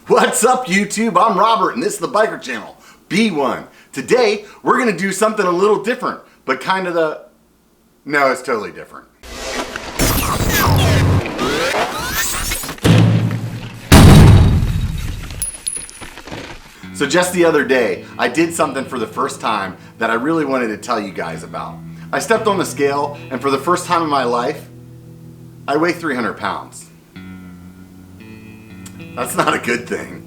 What's up, YouTube? I'm Robert, and this is the Biker Channel, B1. Today, we're gonna do something a little different, but kind of no, it's totally different. So just the other day, I did something for the first time that I really wanted to tell you guys about. I stepped on the scale, and for the first time in my life, I weigh 300 pounds. That's not a good thing.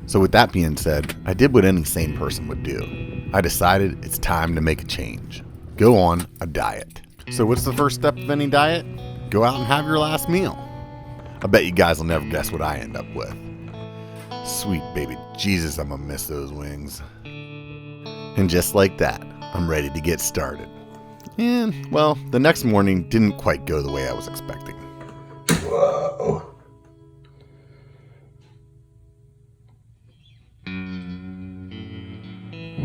So with that being said, I did what any sane person would do. I decided it's time to make a change. Go on a diet. So what's the first step of any diet? Go out and have your last meal. I bet you guys will never guess what I end up with. Sweet baby Jesus, I'm gonna miss those wings. And just like that, I'm ready to get started. And, well, the next morning didn't quite go the way I was expecting. Whoa.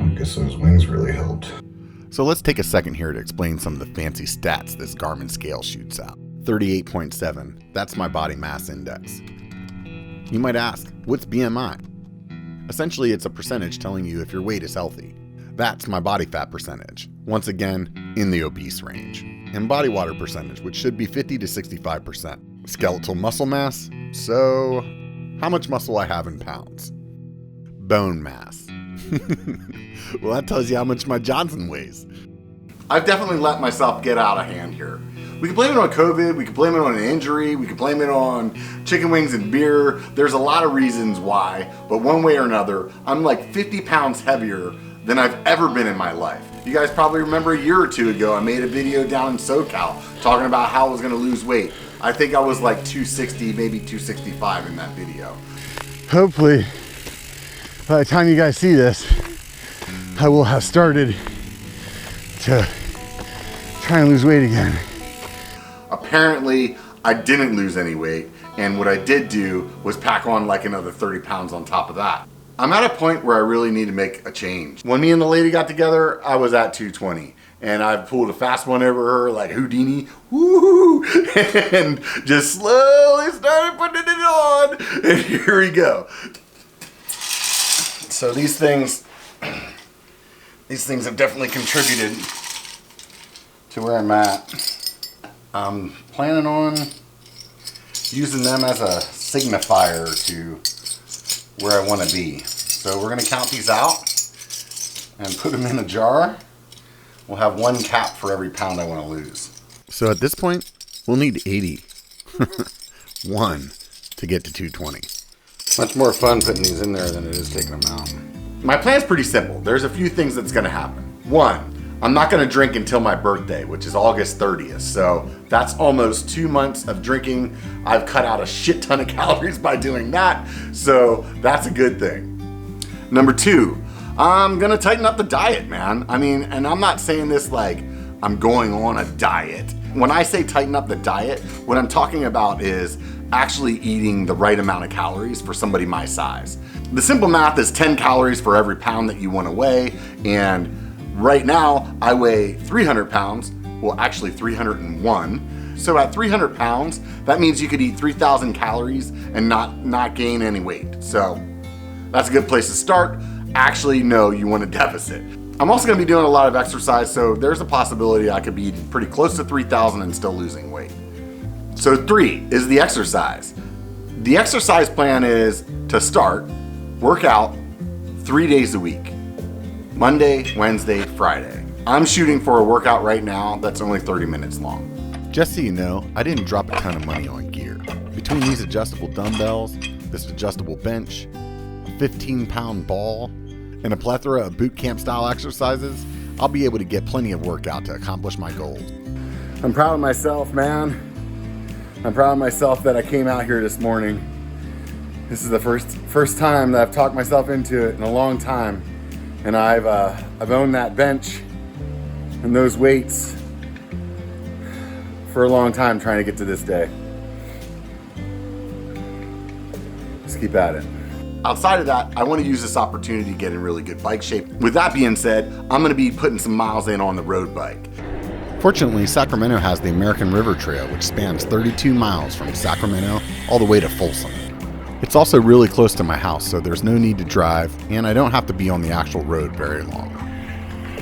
I guess those wings really helped. So let's take a second here to explain some of the fancy stats this Garmin scale shoots out. 38.7, that's my body mass index. You might ask, what's BMI? Essentially, it's a percentage telling you if your weight is healthy. That's my body fat percentage, once again, in the obese range. And body water percentage, which should be 50 to 65%. Skeletal muscle mass, so how much muscle I have in pounds? Bone mass. Well, that tells you how much my Johnson weighs. I've definitely let myself get out of hand here. We can blame it on COVID, we can blame it on an injury, we can blame it on chicken wings and beer. There's a lot of reasons why, but one way or another, I'm like 50 pounds heavier than I've ever been in my life. You guys probably remember a year or two ago, I made a video down in SoCal talking about how I was gonna lose weight. I think I was like 260, maybe 265 in that video. Hopefully, by the time you guys see this, I will have started to try and lose weight again. Apparently, I didn't lose any weight, and what I did do was pack on like another 30 pounds on top of that. I'm at a point where I really need to make a change. When me and the lady got together, I was at 220, and I pulled a fast one over her like Houdini, woo, and just slowly started putting it on, and here we go. So these things have definitely contributed to where I'm at. I'm planning on using them as a signifier to where I want to be. So we're going to count these out and put them in a jar. We'll have one cap for every pound I want to lose. So at this point, we'll need 80. One to get to 220. Much more fun putting these in there than it is taking them out. My plan's pretty simple. There's a few things that's going to happen. One, I'm not going to drink until my birthday, which is August 30th. So that's almost 2 months of drinking. I've cut out a shit ton of calories by doing that. So that's a good thing. Number two, I'm going to tighten up the diet, man. I mean, and I'm not saying this like I'm going on a diet. When I say tighten up the diet, what I'm talking about is actually eating the right amount of calories for somebody my size. The simple math is 10 calories for every pound that you want to weigh, and right now I weigh 300 pounds, well actually 301. So at 300 pounds, that means you could eat 3,000 calories and not gain any weight. So that's a good place to start. Actually, no, you want a deficit. I'm also gonna be doing a lot of exercise, so there's a possibility I could be eating pretty close to 3,000 and still losing weight. So 3 is the exercise. The exercise plan is to start, work out 3 days a week. Monday, Wednesday, Friday. I'm shooting for a workout right now that's only 30 minutes long. Just so you know, I didn't drop a ton of money on gear. Between these adjustable dumbbells, this adjustable bench, a 15-pound ball, and a plethora of boot camp style exercises, I'll be able to get plenty of workout to accomplish my goals. I'm proud of myself, man. I'm proud of myself that I came out here this morning. This is the first time that I've talked myself into it in a long time. And I've owned that bench and those weights for a long time trying to get to this day. Just keep at it. Outside of that, I want to use this opportunity to get in really good bike shape. With that being said, I'm going to be putting some miles in on the road bike. Fortunately, Sacramento has the American River Trail, which spans 32 miles from Sacramento all the way to Folsom. It's also really close to my house, so there's no need to drive, and I don't have to be on the actual road very long.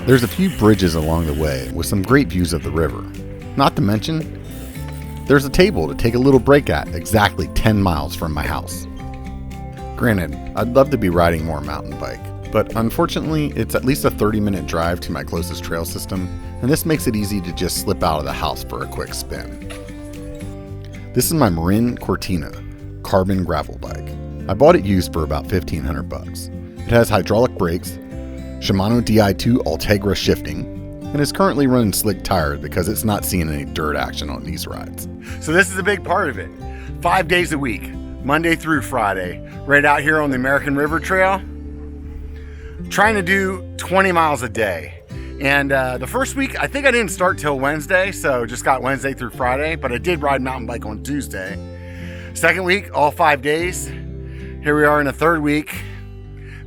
There's a few bridges along the way with some great views of the river. Not to mention, there's a table to take a little break at exactly 10 miles from my house. Granted, I'd love to be riding more mountain bike, but unfortunately, it's at least a 30-minute drive to my closest trail system, and this makes it easy to just slip out of the house for a quick spin. This is my Marin Cortina carbon gravel bike. I bought it used for about $1,500. It has hydraulic brakes, Shimano Di2 Ultegra shifting, and is currently running slick tires because it's not seeing any dirt action on these rides. So this is a big part of it. 5 days a week, Monday through Friday, right out here on the American River Trail. Trying to do 20 miles a day. And the first week, I think I didn't start till Wednesday, so just got Wednesday through Friday, but I did ride mountain bike on Tuesday. Second week, all 5 days. Here we are in the third week,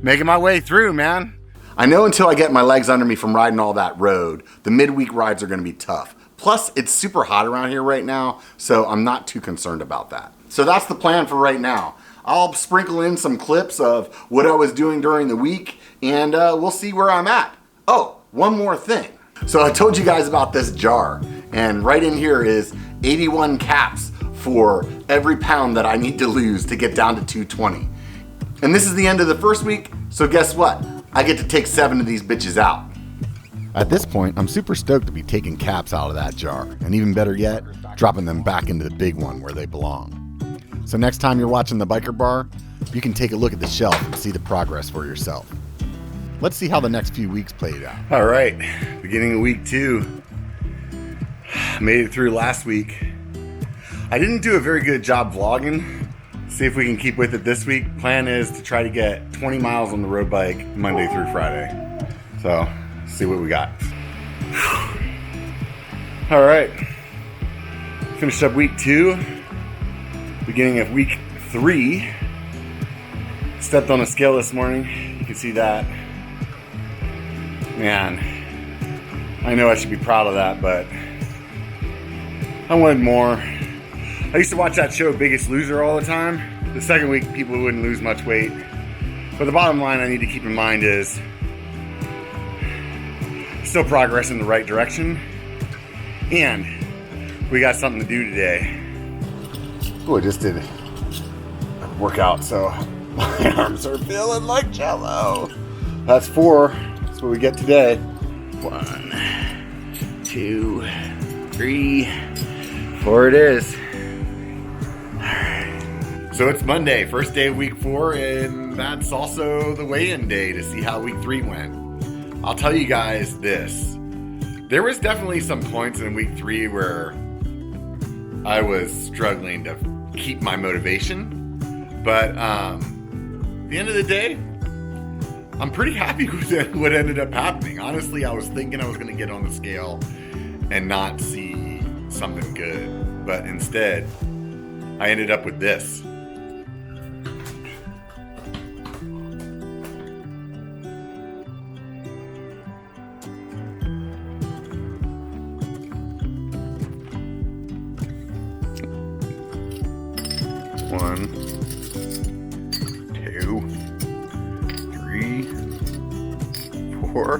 making my way through, man. I know until I get my legs under me from riding all that road, the midweek rides are gonna be tough. Plus, it's super hot around here right now, so I'm not too concerned about that. So that's the plan for right now. I'll sprinkle in some clips of what I was doing during the week, and we'll see where I'm at. Oh, one more thing. So I told you guys about this jar, and right in here is 81 caps for every pound that I need to lose to get down to 220. And this is the end of the first week, so guess what? I get to take 7 of these bitches out. At this point, I'm super stoked to be taking caps out of that jar, and even better yet, dropping them back into the big one where they belong. So next time you're watching the Biker Bar, you can take a look at the shelf and see the progress for yourself. Let's see how the next few weeks played out. All right, beginning of week 2. Made it through last week. I didn't do a very good job vlogging. See if we can keep with it this week. Plan is to try to get 20 miles on the road bike Monday through Friday. So, see what we got. All right. Finished up week 2. Beginning of week 3. Stepped on a scale this morning. You can see that. Man, I know I should be proud of that, but I wanted more. I used to watch that show Biggest Loser all the time. The second week, people wouldn't lose much weight. But the bottom line I need to keep in mind is still progress in the right direction. And we got something to do today. Oh, I just did a workout, so my arms are feeling like jello. That's 4. That's what we get today. 1, 2, 3, 4 it is. So it's Monday, first day of week 4, and that's also the weigh-in day to see how week 3 went. I'll tell you guys this. There was definitely some points in week 3 where I was struggling to keep my motivation. But at the end of the day, I'm pretty happy with what ended up happening. Honestly, I was thinking I was going to get on the scale and not see something good. But instead, I ended up with this. One, 2, 3, 4,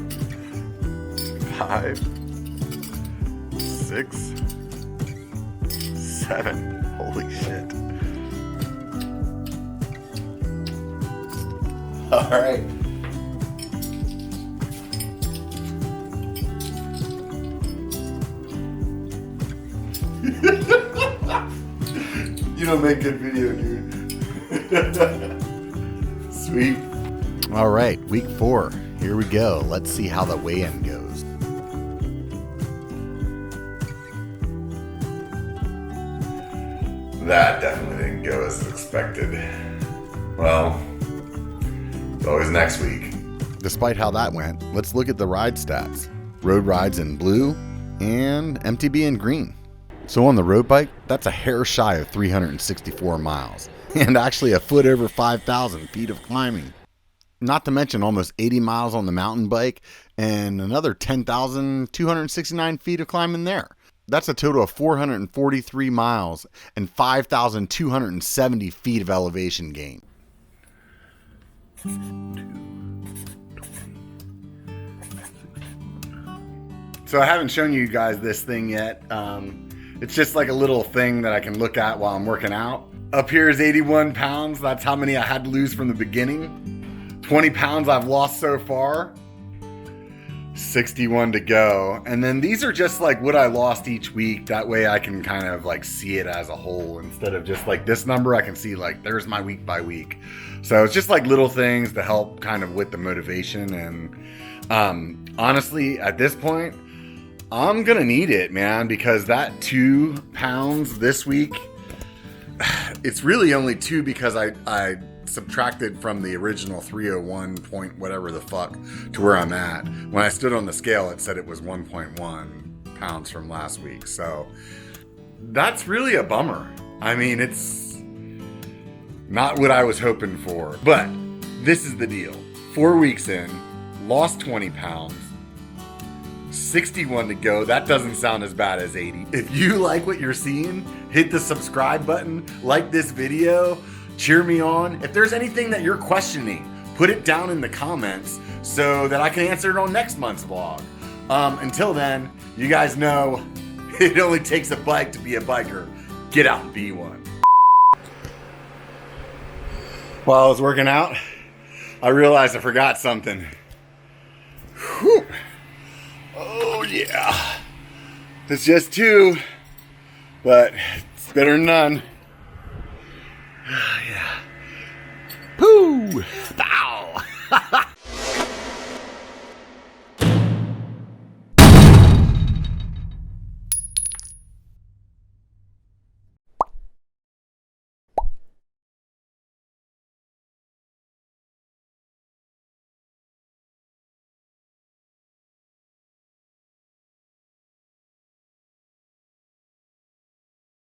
5, 6, 7. Holy shit. All right. You don't make good video, dude. Sweet. All right, week 4. Here we go. Let's see how the weigh-in goes. That definitely didn't go as expected. Well, it's always next week. Despite how that went, let's look at the ride stats. Road rides in blue and MTB in green. So on the road bike, that's a hair shy of 364 miles, and actually a foot over 5,000 feet of climbing. Not to mention almost 80 miles on the mountain bike and another 10,269 feet of climbing there. That's a total of 443 miles and 5,270 feet of elevation gain. So I haven't shown you guys this thing yet. It's just like a little thing that I can look at while I'm working out. Up here is 81 pounds. That's how many I had to lose from the beginning. 20 pounds I've lost so far. 61 to go. And then these are just like what I lost each week. That way I can kind of like see it as a whole instead of just like this number. I can see like there's my week by week. So it's just like little things to help kind of with the motivation. And honestly, at this point, I'm gonna need it, man, because that 2 pounds this week, it's really only 2 because I subtracted from the original 301 point whatever the fuck to where I'm at. When I stood on the scale, it said it was 1.1 pounds from last week. So that's really a bummer. I mean, it's not what I was hoping for, but this is the deal. 4 weeks in, lost 20 pounds, 61 to go. That doesn't sound as bad as 80. If you like what you're seeing, hit the subscribe button, like this video, cheer me on. If there's anything that you're questioning, put it down in the comments so that I can answer it on next month's vlog. Until then, you guys know it only takes a bike to be a biker. Get out and be one. While I was working out, I realized I forgot something. Whew. Oh yeah, it's just 2, but it's better than none. Yeah. Pooh!